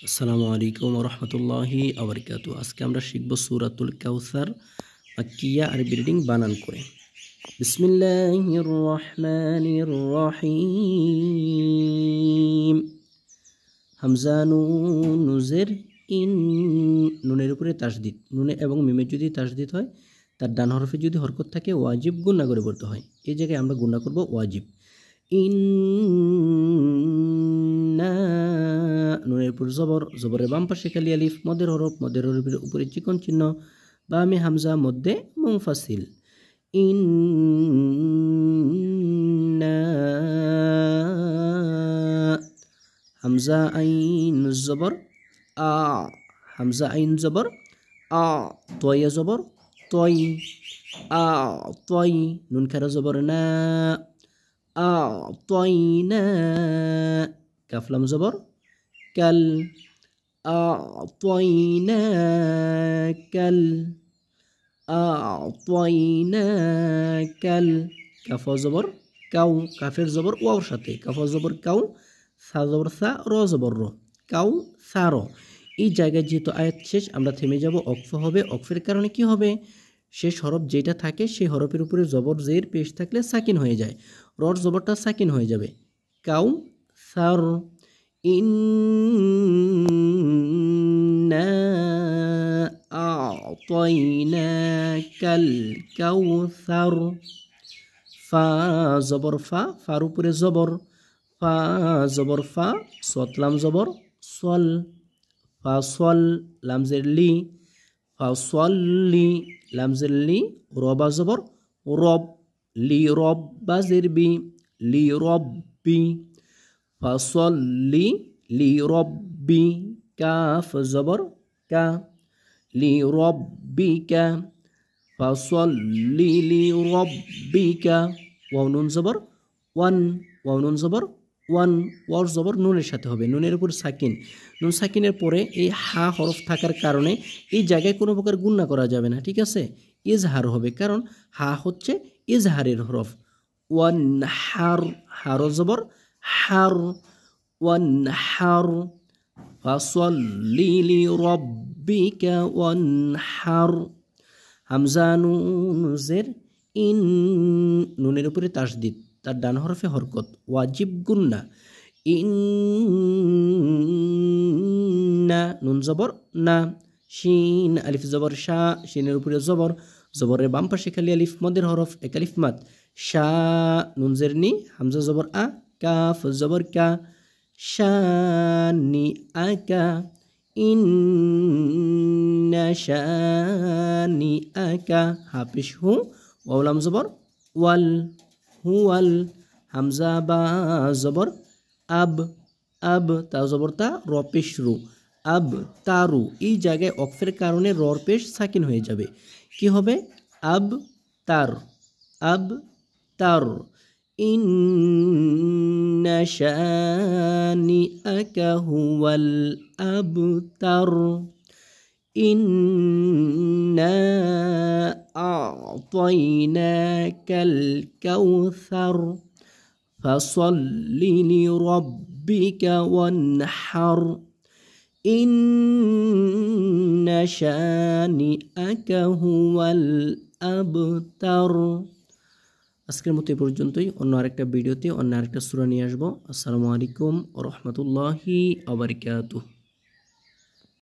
আসসালামু আলাইকুম ওয়া রাহমাতুল্লাহি ওয়া বারাকাতুহু। আজকে আমরা শিখব সূরাতুল কাউসার মাক্কিয়া আরবি রিডিং বানান করে। বিসমিল্লাহির রহমানির রহিম। হামজা নুন জের ইন, নুনের উপরে তাসদিদ। নুনে এবং মিমে যদি তাসদিদ হয়, তার ডান হরফে যদি হরকত থাকে ওয়াজিব গুণা করে পড়তে হয়। এই জায়গায় আমরা গুণা করব ওয়াজিব। ইন্না, নুনের উপর জবর, জবরের বাম পাশে খালি আলিফ, মদের হরফ, মদের হরফের উপরে চিকন চিহ্ন, বামে হামজা, মধ্যে মুনফাসিল। ইন্না, হামজা আইন জবর আ, হামজা আইন জবর আ, তয় জবর তয়, আ তয়, নুন খারা জবর না, আ তয় না, কাফলাম জবর কাল, আ তয় না কাল, আ তয় না কাল, কাফ জবর কাউ, কাফের জবর ওয়াওর সাথে, কাফ জবর কাউ, সা জবর সা, র জবর র, কাউ সার। এই জায়গায় যেহেতু আয়াত শেষ, আমরা থেমে যাব, অক্ফ হবে। অক্ফের কারণে কি হবে? শেষ হরফ যেটা থাকে সেই হরফের উপরে জবর জের পেশ থাকলে সাকিন হয়ে যায়, রর জবরটা সাকিন হয়ে যাবে, কাউ সার। ইন্না আ'তাইনাকাল কাউসার। ফা জবর ফা, ফার উপরে জবর, ফা জবর ফা, সতলাম জবর সল, ফা সল, লামজের লি, ফা সল্লি, লামজের লি, রবা জবর রব, লি রব বাজের বি, লি রব্বি, ফা সল্লি লি রব্বি, কাফ জবর কা, লি রব্বিকা, ফা সল্লি লি রব্বিকা। ওয়াও নুন জবর ওয়ান, ওয়াও নুন জবর ওয়ান, ওয়ার জবর নুনের সাথে হবে, নুনের উপর সাকিন। নুন সাকিনের পরে এই হা হরফ থাকার কারণে এই জায়গায় কোনো প্রকার গুণনা করা যাবে না, ঠিক আছে? ইজহার হবে, কারণ হা হচ্ছে ইজহারের হরফ। ওয়ান হার, হার জবর হার, ওয়ান হার, ফাসল্লি লিরাব্বিকা ওয়ানহার। হামজা নুন জের ইন, নুনের উপরে তাসদিদ, তার ডান হরফে হরকত, ওয়াজিব গুন্না। ইন্না, নুন জবর না, শিন আলিফ জবর শা, শিনের উপরে জবর, জবরের বাম পাশে খালি আলিফ, মদের হরফ, এক আলিফ মাদ, শা, নুন জের নি, হামজা জবর আ, কাফ জবর কা, শানি আকা, ইন্না শানি আকা, হাফিস হু, ওয়ালাম জবর ওয়াল, হুয়াল, হামজা বা জবর আব, আব, তা জবর তা, র পেশ রু, আব তারু। এই জায়গায় অক্ফের কারণে রর পেশ সাকিন হয়ে যাবে, কি হবে? আব তার, আব তার। ইন্না শানিআকা হুয়াল আবতার। ইন্না আ'তাইনাকাল কাউসার ফাসল্লি লিরাব্বিকা ওয়ানহার। ইন্না শানিআকা হুয়াল আবতার। আজকের মতো এ পর্যন্তই। অন্য আরেকটা ভিডিওতে অন্য আরেকটা সূরা নিয়ে আসবো। আসসালামু আলাইকুম ওয়া রাহমাতুল্লাহি ওয়া বারাকাতুহু।